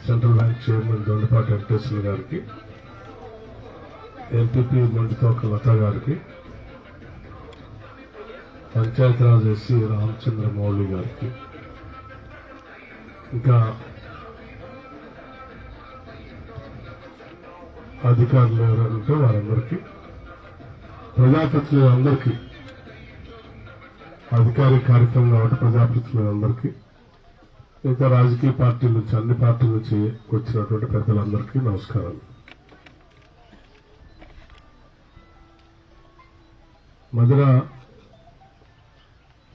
Central bank chairman Dondapati Venkateswara గారికి, MPP Mondithoka లత గారికి, Panchayati Raj SC Ramachandra Mouli గారికి, ఇంకా అధికారులు ఎవరంటే వారందరికీ, ప్రజాప్రతినిధులందరికీ, అధికారిక కార్యక్రమం కాబట్టి ప్రజాప్రతినిధులందరికీ, ఇంకా రాజకీయ పార్టీల నుంచి అన్ని పార్టీల నుంచి వచ్చినటువంటి పెద్దలందరికీ నమస్కారాలు. మధుర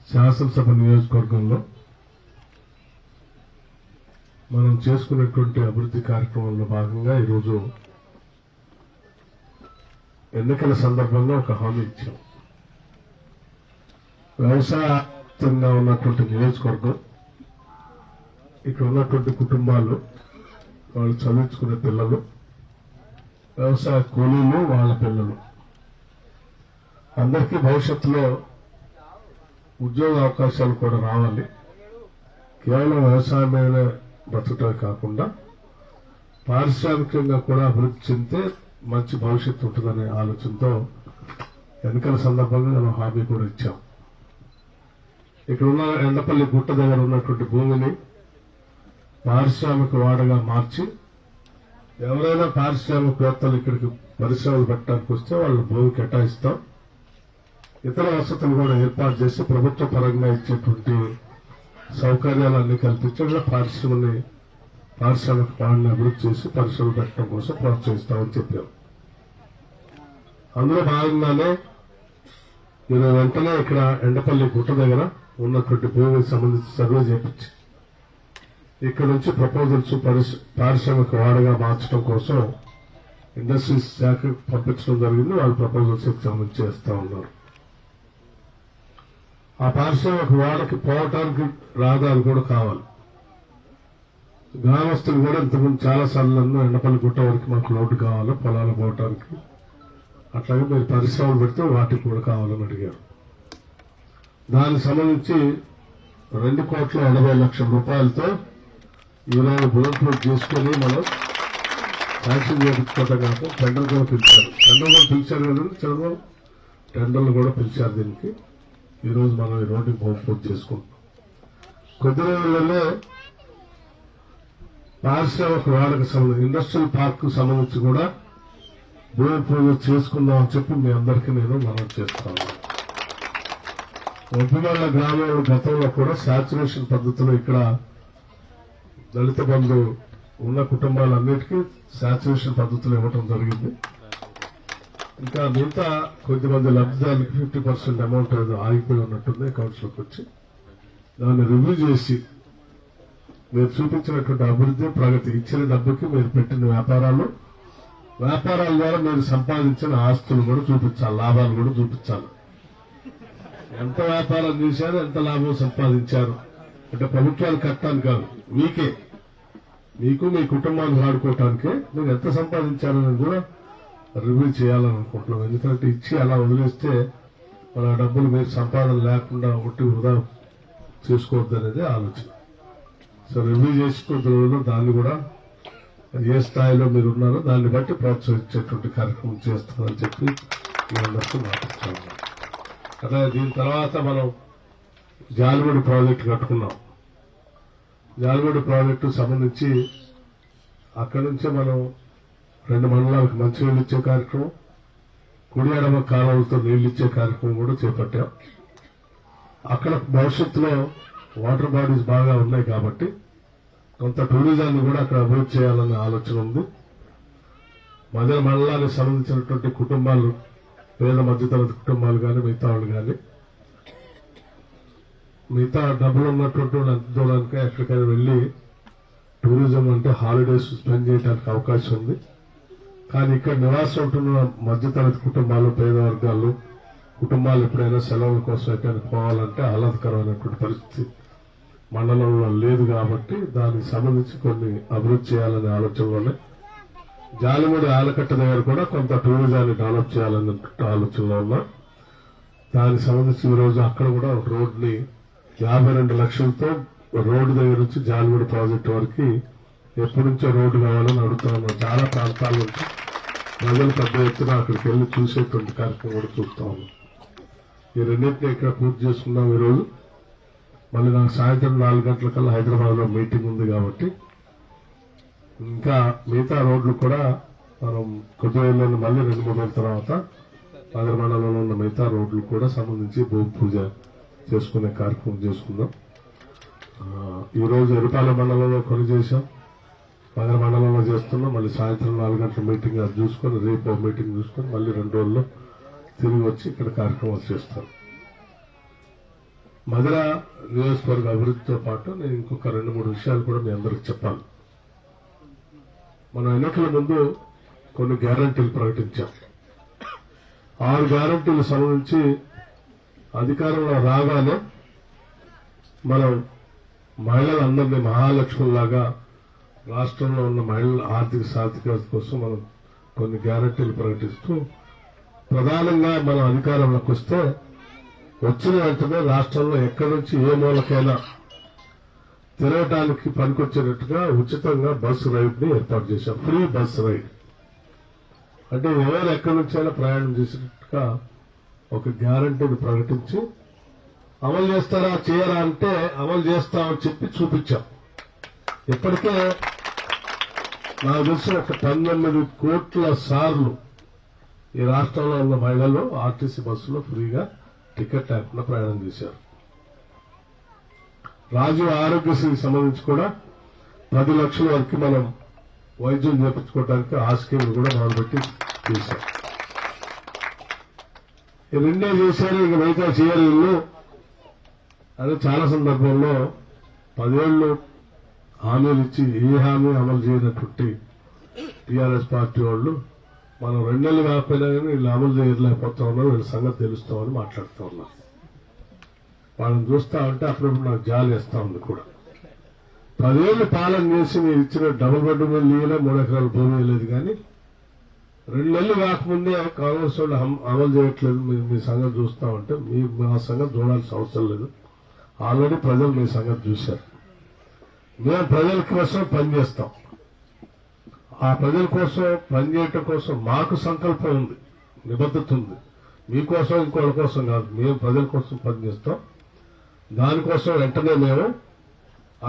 శాసనసభ నియోజకవర్గంలో మనం చేసుకునేటువంటి అభివృద్ధి కార్యక్రమంలో భాగంగా ఈరోజు ఎన్నికల సందర్భంగా ఒక హామీ ఇచ్చాం. వ్యవసాయంగా ఉన్నటువంటి నియోజకవర్గం, ఇక్కడ ఉన్నటువంటి కుటుంబాలు, వాళ్ళు చదివించుకునే పిల్లలు, వ్యవసాయ కూలీలు, వాళ్ళ పిల్లలు అందరికీ భవిష్యత్తులో ఉద్యోగ అవకాశాలు కూడా రావాలి. కేవలం వ్యవసాయమే బ్రతకటమే కాకుండా పారిశ్రామికంగా కూడా అభివృద్ధి చెందితే మంచి భవిష్యత్తు ఉంటుందనే ఆలోచనతో ఎన్నికల సందర్భంగా మనం హామీ కూడా ఇచ్చాం. ఇక్కడ ఉన్న ఎండపల్లి గుట్ట దగ్గర ఉన్నటువంటి భూమిని పారిశ్రామిక వాడగా మార్చి ఎవరైనా పారిశ్రామికవేత్తలు ఇక్కడికి పరిశ్రమలు పెట్టడానికి వస్తే వాళ్ళు భూమి కేటాయిస్తాం. ఇతర వసతులు కూడా ఏర్పాటు చేసి ప్రభుత్వ పరంగా ఇచ్చేటువంటి సౌకర్యాలన్నీ కల్పించి పారిశ్రామిక వాడిని అభివృద్ధి చేసి పరిశ్రమలు పెట్టడం కోసం ప్రోత్సహిస్తామని చెప్పాం. అందులో భాగంగానే ఈరోజు వెంటనే ఇక్కడ ఎండపల్లి గుట్ట దగ్గర ఉన్నటువంటి భూమికి సంబంధించి సర్వే చేపించి ఇక్కడ నుంచి ప్రపోజల్స్ పారిశ్రామిక వాడగా మార్చడం కోసం ఇండస్ట్రీస్ శాఖకు పంపించడం జరిగింది. వాళ్ళు ప్రపోజల్స్ సంబంధించి చేస్తా ఉన్నారు. ఆ పారిశ్రామిక వాడకి పోవటానికి రహదారి కూడా కావాలి. గ్రామస్తులు కూడా ఇంతకుముందు చాలా సార్లు ఎండపల్లి గుట్ట వరకు మాకు రోడ్డు కావాలి పొలాలు పోవటానికి, అట్లాగే మీరు పరిశ్రమలు పెడితే వాటికి కూడా కావాలని అడిగారు. దానికి సంబంధించి 2,80,00,000 రూపాయలతో ఈరోజు బుల్లెట్ చేసుకుని మనం శాంక్షన్ చేయించుకోవటం కాక టెండర్ కూడా పిలిచారు. కదండి, చంద్రబాబు టెండర్లు కూడా పిలిచారు. దీనికి ఈరోజు మనం ఈ రోడ్డుకి పూర్తి చేసుకుంటాం. కొద్ది రోజుల్లోనే పారిశ్రామిక వాడకు సంబంధించి ఇండస్ట్రియల్ పార్క్ కు సంబంధించి కూడా భూమి పూజ చేసుకుందామని చెప్పి మీ అందరికీ నేను మనం చేస్తాను. ఒప్పిమల్ల గ్రామంలో గతంలో కూడా శాచురేషన్ పద్ధతిలో ఇక్కడ దళిత బంధు ఉన్న కుటుంబాలన్నిటికీ శాచురేషన్ పద్ధతిలో ఇవ్వడం జరిగింది. ఇంకా మిగతా కొద్దిమంది లబ్ధిదారులకి 50% అమౌంట్ ఆగిపోయి ఉన్నట్టుంది అకౌంట్స్ లోకి వచ్చి. దాన్ని రివ్యూ చేసి మీరు చూపించినటువంటి అభివృద్ధి, ప్రగతి, ఇచ్చిన డబ్బుకి మీరు పెట్టిన వ్యాపారాల ద్వారా మీరు సంపాదించిన ఆస్తులు కూడా చూపించాలి, లాభాలు కూడా చూపించాలి. ఎంత వ్యాపారం చేశారు, ఎంత లాభం సంపాదించారు అంటే ప్రభుత్వాలు కట్టడానికి కాదు, మీకు మీ కుటుంబాన్ని వాడుకోవటానికే మీరు ఎంత సంపాదించారని కూడా రివ్యూ చేయాలని అనుకుంటున్నాం. ఎందుకంటే ఇచ్చి అలా వదిలేస్తే మన డబ్బులు మీరు సంపాదన లేకుండా ఒట్టి వృధా చేసుకోవద్దు అనేది ఆలోచన. సో రివ్యూ చేసుకుంటున్న దాన్ని కూడా ఏ స్థాయిలో మీరు ఉన్నారో దాన్ని బట్టి ప్రోత్సహించేటువంటి కార్యక్రమం చేస్తామని చెప్పి మీ అందరికీ మాట్లాడుతున్నాం. అట్లాగే దీని తర్వాత మనం జాలిమడి ప్రాజెక్టు కట్టుకున్నాం. జాలిమడి ప్రాజెక్టు సంబంధించి అక్కడి నుంచే మనం 2 మండలాలకు మంచినీళ్ళు ఇచ్చే కార్యక్రమం, కుడి ఎడమ కాలువలతో నీళ్లు ఇచ్చే కార్యక్రమం కూడా చేపట్టాం. అక్కడ భవిష్యత్తులో వాటర్ బాడీస్ బాగా ఉన్నాయి కాబట్టి కొంత టూరిజాన్ని కూడా అక్కడ అభివృద్ధి చేయాలనే ఆలోచన ఉంది. మధ్య మండలానికి సంబంధించినటువంటి కుటుంబాలు, పేద మధ్యతరగతి కుటుంబాలు కానీ మిగతా వాళ్ళు కానీ మిగతా డబ్బులు ఉన్నటువంటి వాళ్ళు ఎంత దూరానికి ఎక్కడికైనా వెళ్లి టూరిజం అంటే హాలిడేస్ స్పెండ్ చేయడానికి అవకాశం ఉంది. కానీ ఇక్కడ నివాసం ఉంటున్న మధ్యతరగతి కుటుంబాలు, పేద వర్గాలు కుటుంబాలు ఎప్పుడైనా సెలవుల కోసం ఎక్కడికి పోవాలంటే ఆహ్లాదకరమైనటువంటి పరిస్థితి మండలంలో లేదు. కాబట్టి దానికి సంబంధించి కొన్ని అభివృద్ధి చేయాలనే ఆలోచనలోనే జాలిమడి ఆలకట్ట దగ్గర కూడా కొంత టూరిజాన్ని డెవలప్ చేయాలనే ఆలోచనలో ఉన్నా. దానికి సంబంధించి ఈ రోజు అక్కడ కూడా రోడ్ని 52 లక్షలతో రోడ్డు దగ్గర నుంచి జాలిమడి ప్రాజెక్టు వరకు ఎప్పటి నుంచో రోడ్డు కావాలని అడుగుతా ఉన్నాం. చాలా ప్రాంతాల నుంచి ప్రజలు పెద్ద ఎత్తున అక్కడికి వెళ్లి చూసేటువంటి కార్యక్రమం కూడా చూస్తా ఉన్నాం. ఈ రెండింటినీ ఇక్కడ పూర్తి చేసుకున్నాం ఈరోజు. మళ్ళీ నాకు సాయంత్రం 4 గంటలకల్లా హైదరాబాద్ లో మీటింగ్ ఉంది కాబట్టి ఇంకా మిగతా రోడ్లు కూడా మనం కొద్దిగా మళ్ళీ 2-3 రోజుల తర్వాత నగర మండలంలో ఉన్న మిగతా రోడ్లు కూడా సంబంధించి భూమి పూజ చేసుకునే కార్యక్రమం చేసుకుందాం. ఈ రోజు ఎరుపాలెం మండలంలో కొన్ని చేశాం, నగర మండలంలో చేస్తున్నాం. మళ్ళీ సాయంత్రం 4 గంటల మీటింగ్ అది చూసుకొని రేపు మీటింగ్ చూసుకొని మళ్ళీ 2 రోజుల్లో తిరిగి వచ్చి ఇక్కడ కార్యక్రమాలు చేస్తాం. మధుర నియోజకవర్గ అభివృద్ధితో పాటు నేను ఇంకొక 2-3 విషయాలు కూడా మీ అందరికి చెప్పాలి. మనం ఎన్నికల ముందు కొన్ని గ్యారంటీలు ప్రకటించాం. 6 గ్యారంటీలు సంబంధించి అధికారంలో రాగానే మనం మహిళలందరినీ మహాలక్ష్ములాగా రాష్ట్రంలో ఉన్న మహిళల ఆర్థిక సాధికారత కోసం మనం కొన్ని గ్యారంటీలు ప్రకటిస్తూ ప్రధానంగా మనం అధికారంలోకి వస్తే వచ్చిన వెంటనే రాష్ట్రంలో ఎక్కడి నుంచి ఏ మూలకైనా తిరగటానికి పనికొచ్చేటట్టుగా ఉచితంగా బస్సు రైడ్ ని ఏర్పాటు చేశాం. ఫ్రీ బస్ రైడ్ అంటే ఎవరు ఎక్కడి నుంచైనా ప్రయాణం చేసేటట్టుగా ఒక గ్యారంటీని ప్రకటించి అమలు చేస్తారా చేయరా అంటే అమలు చేస్తామని చెప్పి చూపించాం. ఇప్పటికే నాకు తెలిసి ఒక 19 కోట్ల సార్లు ఈ రాష్ట్రంలో ఉన్న మహిళలు ఆర్టీసీ బస్సులో ఫ్రీగా టికెట్ లేకుండా ప్రయాణం చేశారు. రాజీవ్ ఆరోగ్యశ్రీకి సంబంధించి కూడా 10 లక్షల వరకు మనం వైద్యం చేయించుకోవడానికి ఆ స్కీమ్ కూడా మొదలుపెట్టి చేశాం. ఈ 2 చేశారు, ఇక మిగతా చేయరు ఇల్లు అని చాలా సందర్భంలో 10 ఏళ్లు హామీలు ఇచ్చి ఏ హామీ అమలు చేయనటువంటి టీఆర్ఎస్ పార్టీ వాళ్ళు మనం 2 నెలలు కాకపోయినా కానీ వీళ్ళు అమలు చేయలేకపోతా ఉన్నారు, వీళ్ళ సంగతి తెలుస్తామని మాట్లాడుతూ ఉన్నారు. వాళ్ళని చూస్తా ఉంటే అప్పుడప్పుడు నాకు జాలి వేస్తా ఉంది కూడా. 10 ఏళ్లు పాలన చేసి మీరు ఇచ్చిన డబుల్ బెడ్రూమ్ ఇయ్యలే, 3 ఎకరాల భూమి లేదు, కానీ 2 నెలలు కాకముందే కాంగ్రెస్ వాళ్ళు అమలు చేయట్లేదు. మీ సంగతి చూస్తా ఉంటే మా సంగతి చూడాల్సిన అవసరం లేదు. ఆల్రెడీ ప్రజలు మీ సంగతి చూశారు. మేము ప్రజల కోసం పనిచేస్తాం. ఆ ప్రజల కోసం పనిచేయటం కోసం మాకు సంకల్పం ఉంది, నిబద్ధత ఉంది. మీకోసం ఇంకోళ్ళ కోసం కాదు, మేము ప్రజల కోసం పనిచేస్తాం. దానికోసం వెంటనే మేము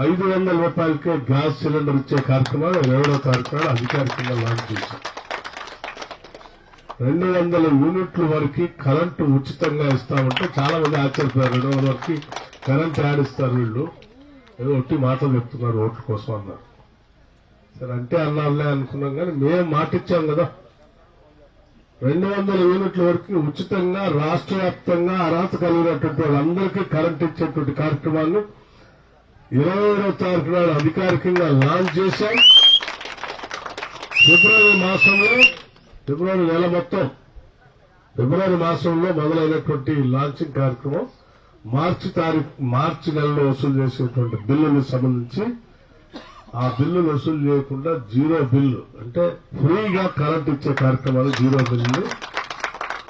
500 రూపాయలకే గ్యాస్ సిలిండర్ ఇచ్చే కార్యక్రమాలు 20వ తారీఖు అధికారికంగా లాంచ్ చేశాం. 200 యూనిట్ల వరకు కరెంటు ఉచితంగా ఇస్తామంటే చాలా మంది ఆశ్చర్యపోయారు. 200 వరకు కరెంట్ యాడ్ ఇస్తారు వీళ్ళు, ఏదో ఒట్టి మాటలు చెప్తున్నారు ఓట్ల కోసం అన్నారు. సరే అంటే అన్నారులే అనుకున్నాం, కానీ మేము మాటిచ్చాం కదా. 200 యూనిట్ల వరకు ఉచితంగా రాష్ట్ర వ్యాప్తంగా అర్హత కలిగినటువంటి వాళ్ళందరికీ కరెంట్ ఇచ్చేటువంటి కార్యక్రమాన్ని 27వ తారీఖు నాడు అధికారికంగా లాంచ్ చేశాం. ఫిబ్రవరి నెల మొత్తం ఫిబ్రవరి మాసంలో మొదలైనటువంటి లాంచింగ్ కార్యక్రమం మార్చి నెలలో వసూలు చేసేటువంటి బిల్లులకు సంబంధించి ఆ బిల్లులు వసూలు చేయకుండా 0 బిల్లు అంటే ఫ్రీగా కరెంట్ ఇచ్చే కార్యక్రమాలు 0 బిల్లు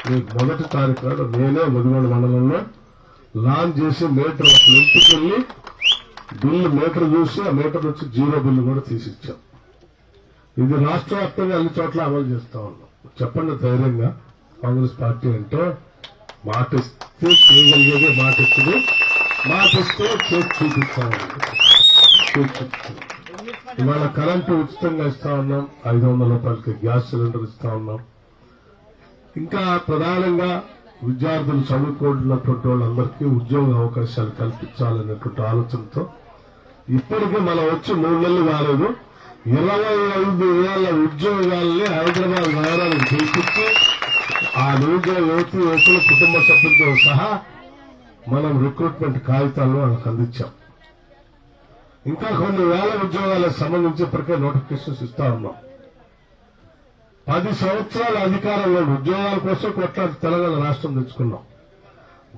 మీకు 1వ తారీఖు నాడు నేనే ముదిగోడు మండలంలో లాంచ్ చేసి మీటర్ ఒక ఇంటికి వెళ్లి బిల్లు మీటర్ చూసి ఆ మీటర్ నుంచి 0 బిల్లు కూడా తీసిచ్చాం. ఇది రాష్ట్ర వ్యాప్తంగా అన్ని చోట్ల అమలు చేస్తా ఉన్నాం. చెప్పండి ధైర్యంగా, కాంగ్రెస్ పార్టీ అంటే మాటిస్తే చేయగలిగేదే మాటిస్తుంది, మాటిస్తే చేసి చూపిస్తామండి. ఇవాళ కరెంటు ఉచితంగా ఇస్తా ఉన్నాం, 500 రూపాయలకి గ్యాస్ సిలిండర్ ఇస్తా ఉన్నాం. ఇంకా ప్రధానంగా విద్యార్థులు చదువుకుంటున్నటువంటి వాళ్ళందరికీ ఉద్యోగ అవకాశాలు కల్పించాలనేటువంటి ఆలోచనతో ఇప్పటికీ మనం వచ్చి 3 నెలలు కాలేదు, 25,000 ఉద్యోగాల్ని హైదరాబాద్ నగరానికి తీసుకొచ్చి ఆ నిరుద్యోగ యువకుల కుటుంబ సభ్యులతో సహా మనం రిక్రూట్మెంట్ కాగితాలను వాళ్ళకి అందించాం. ఇంకా కొన్ని వేల ఉద్యోగాలకు సంబంధించి ఇప్పటికే నోటిఫికేషన్స్ ఇస్తా ఉన్నాం. 10 సంవత్సరాల అధికారంలో ఉద్యోగాల కోసం కొట్లాడి తెలంగాణ రాష్ట్రం తెచ్చుకున్నాం.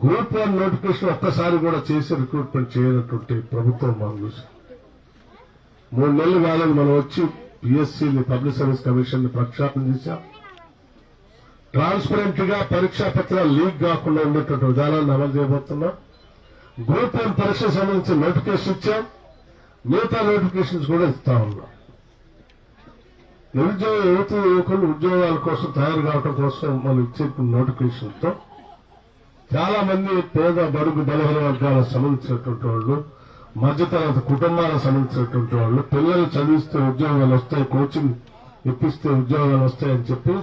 గ్రూప్ 1 నోటిఫికేషన్ ఒక్కసారి కూడా చేసి రిక్రూట్మెంట్ చేయనటువంటి ప్రభుత్వం మనం చూసి 3 నెలలు కాలేదు మనం వచ్చి పిఎస్సీని పబ్లిక్ సర్వీస్ కమిషన్ ని ప్రక్షాళన చేశాం. ట్రాన్స్పరెంట్ గా పరీక్షా పత్రాలు లీక్ కాకుండా ఉండేటువంటి విధానాన్ని అమలు చేయబోతున్నాం. గ్రూప్ 1 పరీక్ష సంబంధించి నోటిఫికేషన్ ఇచ్చాం, మిగతా నోటిఫికేషన్స్ కూడా ఇస్తా ఉన్నాం. నిరుద్యోగ యువకులు ఉద్యోగాల కోసం తయారు కావడం కోసం మనం ఇచ్చే నోటిఫికేషన్తో చాలా మంది పేద బడుగు బలహీన వర్గాలకు సంబంధించినటువంటి వాళ్ళు, మధ్యతరగతి కుటుంబాలకు సంబంధించినటువంటి వాళ్ళు పిల్లలు చదివిస్తే ఉద్యోగాలు వస్తాయి, కోచింగ్ ఇప్పిస్తే ఉద్యోగాలు వస్తాయని చెప్పి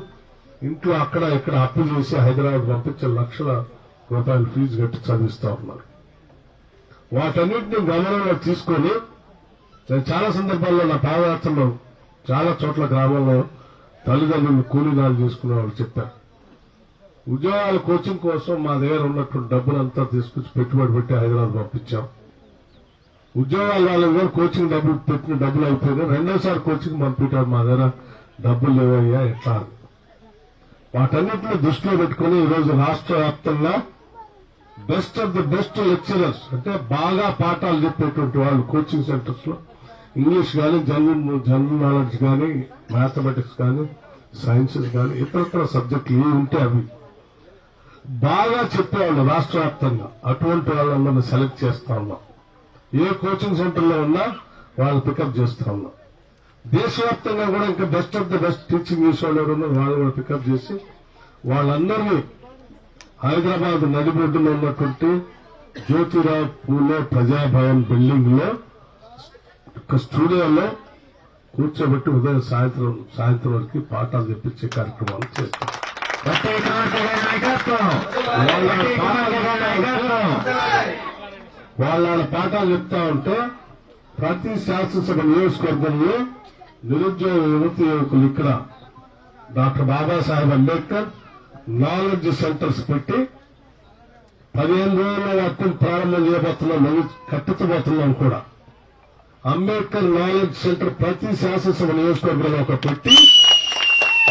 ఇంట్లో అక్కడ ఇక్కడ అప్పు చేసి హైదరాబాద్ పంపించే లక్షల రూపాయలు ఫీజు కట్టి చదివిస్తా ఉన్నారు. వాటన్నింటినీ గమనంలో తీసుకొని నేను చాలా సందర్భాల్లో నా పాదయాత్రలో చాలా చోట్ల గ్రామాల్లో తల్లిదండ్రులు కూలీనాలు చేసుకునే వాళ్ళు చెప్పారు, ఉద్యోగాల కోచింగ్ కోసం మా దగ్గర ఉన్నటువంటి డబ్బులంతా తీసుకొచ్చి పెట్టుబడి పెట్టి హైదరాబాద్ పంపించాం. ఉద్యోగాలు వాళ్ళ దగ్గర కోచింగ్ డబ్బులు పెట్టిన డబ్బులు అయిపోయినాయి, రెండోసారి కోచింగ్ పంపించారు, మా దగ్గర డబ్బులు లేవయ్యా ఎట్లా. వాటన్నిటిని దృష్టిలో పెట్టుకుని ఈరోజు రాష్ట్ర వ్యాప్తంగా best of the best lecturers అంటే బాగా పాఠాలు చెప్పేటువంటి వాళ్ళు కోచింగ్ సెంటర్స్ లో ఇంగ్లీష్ కానీ జనరల్ నాలెడ్జ్ కానీ మ్యాథమెటిక్స్ కానీ సైన్సెస్ కానీ ఇతరత్ర సబ్జెక్టులు ఏవి ఉంటే అవి బాగా చెప్పేవాళ్ళు రాష్ట్ర వ్యాప్తంగా అటువంటి వాళ్ళని సెలెక్ట్ చేస్తా ఉన్నాం. ఏ కోచింగ్ సెంటర్లో ఉన్నా వాళ్ళు పికప్ చేస్తా ఉన్నాం. దేశవ్యాప్తంగా కూడా ఇంకా best of the best teaching చేసేవాళ్ళు ఎవరున్నా వాళ్ళు కూడా పికప్ చేసి వాళ్ళందరినీ హైదరాబాద్ నడిబొడ్డులో ఉన్నటువంటి జ్యోతిరావు పూలే ప్రజాభవన్ బిల్డింగ్ లో ఒక స్టూడియోలో కూర్చోబెట్టి ఉదయం సాయంత్రం వరకు పాఠాలు తెప్పించే కార్యక్రమాలు చేస్తాం. వాళ్ళ పాఠాలు చెప్తా ఉంటే ప్రతి శాసనసభ నియోజకవర్గంలో నిరుద్యోగ యువకులు ఇక్కడ doctor Babasaheb Ambedkar knowledge centres పెట్టి 15 రోజుల్లో వాటిని ప్రారంభం చేయబోతున్నాం, మళ్ళీ కట్టించబోతున్నాం కూడా. అంబేద్కర్ నాలెడ్జ్ సెంటర్ ప్రతి శాసనసభ నియోజకవర్గంలో ఒక పెట్టి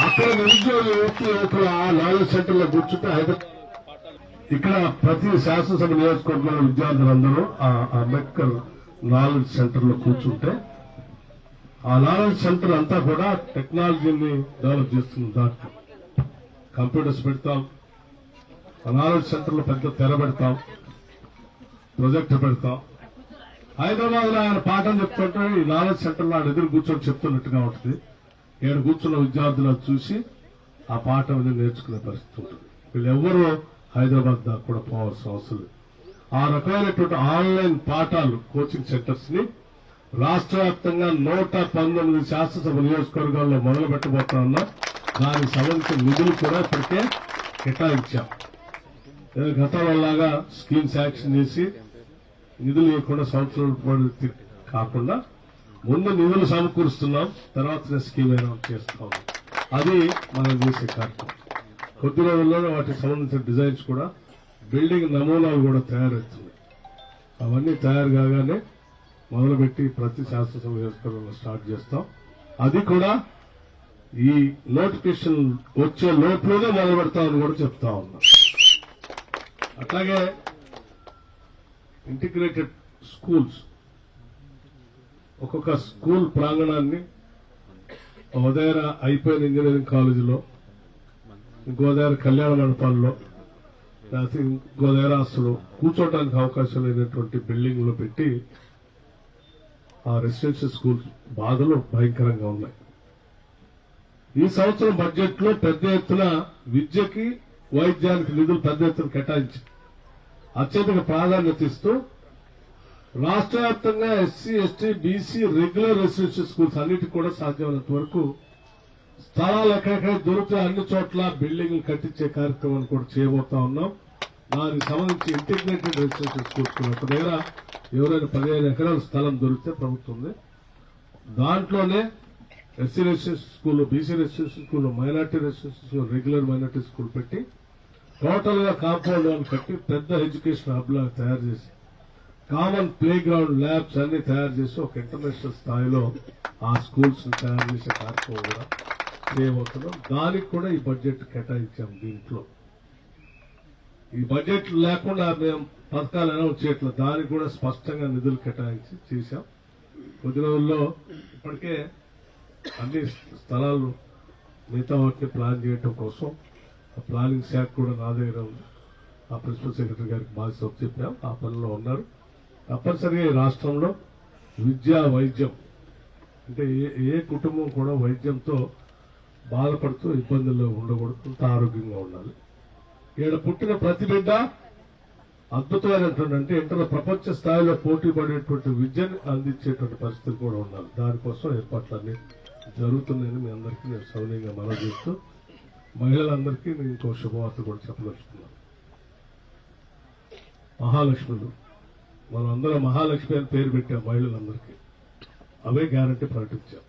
అక్కడ నిరుద్యోగ యువకులు ఆ నాలెడ్జ్ సెంటర్ లో కూర్చుంటే హైదరాబాద్ ఇక్కడ ప్రతి శాసనసభ నియోజకవర్గంలో విద్యార్థులందరూ ఆ అంబేద్కర్ నాలెడ్జ్ సెంటర్ లో కూర్చుంటే ఆ నాలెడ్జ్ సెంటర్ అంతా కూడా టెక్నాలజీని డెవలప్ చేస్తుంది. దాంట్లో కంప్యూటర్స్ పెడతాం, ఆ నాలెడ్జ్ సెంటర్ లో పెద్ద తెర పెడతాం, ప్రొజెక్టర్ పెడతాం. హైదరాబాద్ లో ఆయన పాఠం చెప్తుంటే ఈ నాలెడ్జ్ సెంటర్ లో ఆయన ఎదురు కూర్చొని చెప్తున్నట్టుగా ఉంటుంది. ఏడు కూర్చున్న విద్యార్థులను చూసి ఆ పాఠం అనేది నేర్చుకునే పరిస్థితి ఉంటుంది. వీళ్ళెవ్వరూ హైదరాబాద్ దాకా కూడా పోవాల్సిన అవసరం లేదు. ఆ రకమైనటువంటి ఆన్లైన్ పాఠాలు కోచింగ్ సెంటర్స్ ని రాష్ట్ర వ్యాప్తంగా 119 శాసనసభ నియోజకవర్గాల్లో మొదలు పెట్టబోతా ఉన్నాం. దానికి సంబంధించిన నిధులు కూడా ఇప్పటికే కేటాయించాం. గతంలోలాగా స్కీమ్ శాంక్షన్ చేసి నిధులు ఇవ్వకుండా సంవత్సరాల కాకుండా ముందు నిధులు సమకూరుస్తున్నాం, తర్వాత స్కీమ్ అనౌన్స్ చేస్తున్నాం. అది మనం చేసే కార్యక్రమం. కొద్ది రోజుల్లోనే వాటికి సంబంధించిన డిజైన్స్ కూడా బిల్డింగ్ నమూనాలు కూడా తయారవుతున్నాయి. అవన్నీ తయారు కాగానే మొదలుపెట్టి ప్రతి శాసనసభ నియోజకవర్గంలో స్టార్ట్ చేస్తాం. అది కూడా ఈ నోటిఫికేషన్ వచ్చే లోపులోనే మొదలు పెడతామని కూడా చెప్తా ఉన్నాం. అట్లాగే ఇంటిగ్రేటెడ్ స్కూల్స్, ఒక్కొక్క స్కూల్ ప్రాంగణాన్ని ఒక దగ్గర అయిపోయిన ఇంజనీరింగ్ కాలేజీలో, ఇంకో దగ్గర కళ్యాణ మండపాల్లో, లేకపోతే ఇంకో దగ్గర అసలు కూర్చోవడానికి అవకాశం లేనటువంటి బిల్డింగ్ లో పెట్టి ఆ రెసిడెన్షియల్ స్కూల్ బాధలు భయంకరంగా ఉన్నాయి. ఈ సంవత్సరం బడ్జెట్ లో పెద్ద ఎత్తున విద్యకి వైద్యానికి నిధులు పెద్ద ఎత్తున కేటాయించి అత్యధిక ప్రాధాన్యత ఇస్తూ రాష్ట్ర వ్యాప్తంగా SC, ST, BC regular residential schools అన్నిటికీ కూడా సాధ్యమైనంత వరకు స్థలాలు ఎక్కడెక్కడ దొరికితే అన్ని చోట్ల బిల్డింగ్లు కట్టించే కార్యక్రమాన్ని కూడా చేయబోతా ఉన్నాం. దానికి సంబంధించి ఇంటిగ్రేటెడ్ రెసిడెన్షియల్ స్కూల్స్ ఒక దగ్గర ఎవరైనా 15 ఎకరాల స్థలం దొరికితే ప్రభుత్వం దాంట్లోనే SC residential school, BC residential school, minority residential school, regular minority school పెట్టి టోటల్ గా కాంపౌండ్ వాల్ కట్టి పెద్ద ఎడ్యుకేషన్ హబ్ లాగా తయారు చేసి కామన్ ప్లే గ్రౌండ్, ల్యాబ్స్ అన్ని తయారు చేసి ఒక ఇంటర్నేషనల్ స్థాయిలో ఆ స్కూల్స్ తయారు చేసే కార్యక్రమం కూడా చేయబోతున్నాం. దానికి కూడా ఈ బడ్జెట్ కేటాయించాం. దీంట్లో ఈ బడ్జెట్ లేకుండా మేము పథకాలు అనౌన్స్ చేయట్లేదు, దానికి కూడా స్పష్టంగా నిధులు కేటాయించి చేశాం. కొద్ది రోజుల్లో ఇప్పటికే అన్ని స్థలాలు మిగతా వాటిని ప్లాన్ చేయడం కోసం ప్లానింగ్ శాఖ కూడా నా దగ్గర ఉంది. ఆ ప్రిన్సిపల్ సెక్రటరీ గారికి బాధ్యత చెప్పాం, ఆ పనిలో ఉన్నారు. తప్పనిసరిగా ఈ రాష్ట్రంలో విద్య, వైద్యం అంటే ఏ కుటుంబం కూడా వైద్యంతో బాధపడుతూ ఇబ్బందుల్లో ఉండకూడదు, అంత ఆరోగ్యంగా ఉండాలి. ఈడ పుట్టిన ప్రతి బిడ్డ అద్భుతమైనటువంటి, అంటే ఇంటర్ ప్రపంచ స్థాయిలో పోటీ పడేటువంటి విద్యను అందించేటువంటి పరిస్థితులు కూడా ఉండాలి. దానికోసం ఏర్పాట్లన్నీ జరుగుతున్నాయని మీ అందరికీ నేను సౌనీయంగా మనవి చేస్తూ, మహిళలందరికీ నేను ఇంకో శుభవార్త కూడా చెప్పదలుచుకున్నాను. మహాలక్ష్ములు, మనం అందరం మహాలక్ష్మి అని పేరు పెట్టాం మహిళలందరికీ. అవే గ్యారంటీ ప్రకటించాం.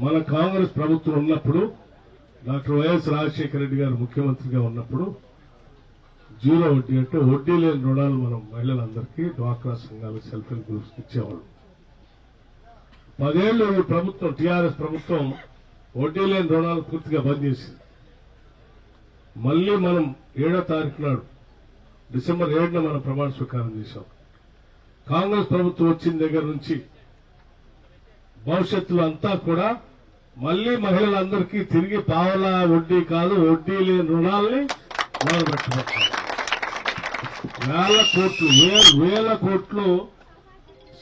మన కాంగ్రెస్ ప్రభుత్వం ఉన్నప్పుడు, డాక్టర్ వైఎస్ రాజశేఖర రెడ్డి గారు ముఖ్యమంత్రిగా ఉన్నప్పుడు 0 వడ్డీ, అంటే వడ్డీ లేని రుణాలు మనం మహిళలందరికీ, డ్వాక్రా సంఘాలకు, సెల్ఫ్ హెల్ప్ గ్రూప్స్ ఇచ్చేవాళ్ళు. 10 ఏళ్లు ఈ ప్రభుత్వం, టీఆర్ఎస్ ప్రభుత్వం వడ్డీ లేని రుణాలు పూర్తిగా బంద్ చేసింది. మళ్లీ మనం 7వ తారీఖు నాడు, డిసెంబర్ 7న మనం ప్రమాణ స్వీకారం చేశాం. కాంగ్రెస్ ప్రభుత్వం వచ్చిన దగ్గర నుంచి భవిష్యత్తులో అంతా కూడా మళ్లీ మహిళలందరికీ తిరిగి పావలా వడ్డీ కాదు, వడ్డీ లేని రుణాలని మొదలుపెట్టబోతున్నారు. వేల కోట్లు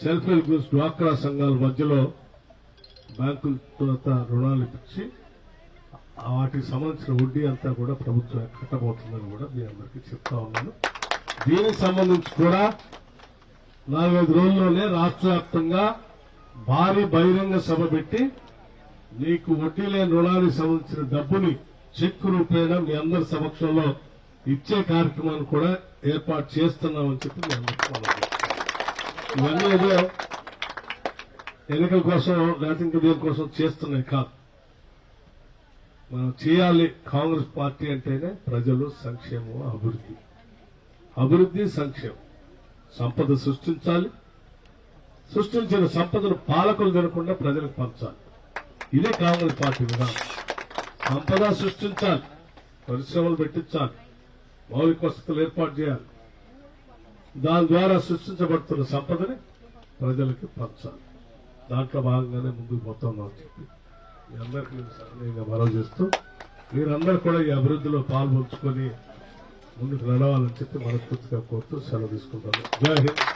సెల్ఫ్ హెల్ప్ గ్రూప్స్, డ్వాక్రా సంఘాల మధ్యలో బ్యాంకులతో రుణాలు ఇచ్చి వాటికి సంబంధించిన వడ్డీ అంతా కూడా ప్రభుత్వం కట్టబోతుందని కూడా మీ అందరికీ చెప్తా ఉన్నాను. దీనికి సంబంధించి కూడా 4-5 రోజుల్లోనే రాష్ట్ర వ్యాప్తంగా భారీ బహిరంగ సభ పెట్టి నీకు వడ్డీ లేని రుణానికి సంబంధించిన డబ్బుని చెక్ రూపేణా మీ అందరి సమక్షంలో ఇచ్చే కార్యక్రమాన్ని కూడా ఏర్పాటు చేస్తున్నామని చెప్పి మీ అందరికీ మనం ఇవన్నీ ఏదో ఎన్నికల కోసం లేకపోతే ఇంకా దేనికోసం చేస్తున్నాయి కాదు. మనం చేయాలి. కాంగ్రెస్ పార్టీ అంటేనే ప్రజలు, సంక్షేమం, అభివృద్ధి, సంక్షేమం. సంపద సృష్టించాలి, సృష్టించిన సంపదను పాలకులు తినకుండా ప్రజలకు పంచాలి. ఇదే కాంగ్రెస్ పార్టీ విధానం. సంపద సృష్టించాలి, పరిశ్రమలు పెట్టించాలి, మౌలిక వసతులు ఏర్పాటు చేయాలి, దాని ద్వారా సృష్టించబడుతున్న సంపదని ప్రజలకు పంచాలి. దాంట్లో భాగంగానే ముందుకు పోతున్నామని చెప్పి మీ అందరికీ నేను సరళంగా మనవి చేస్తూ, మీరందరూ కూడా ఈ అభివృద్ధిలో పాల్పంచుకొని ముందుకు నడవాలని చెప్పి మనస్ఫూర్తిగా కోరుతూ సెలవు తీసుకుంటాను. జై హింద్.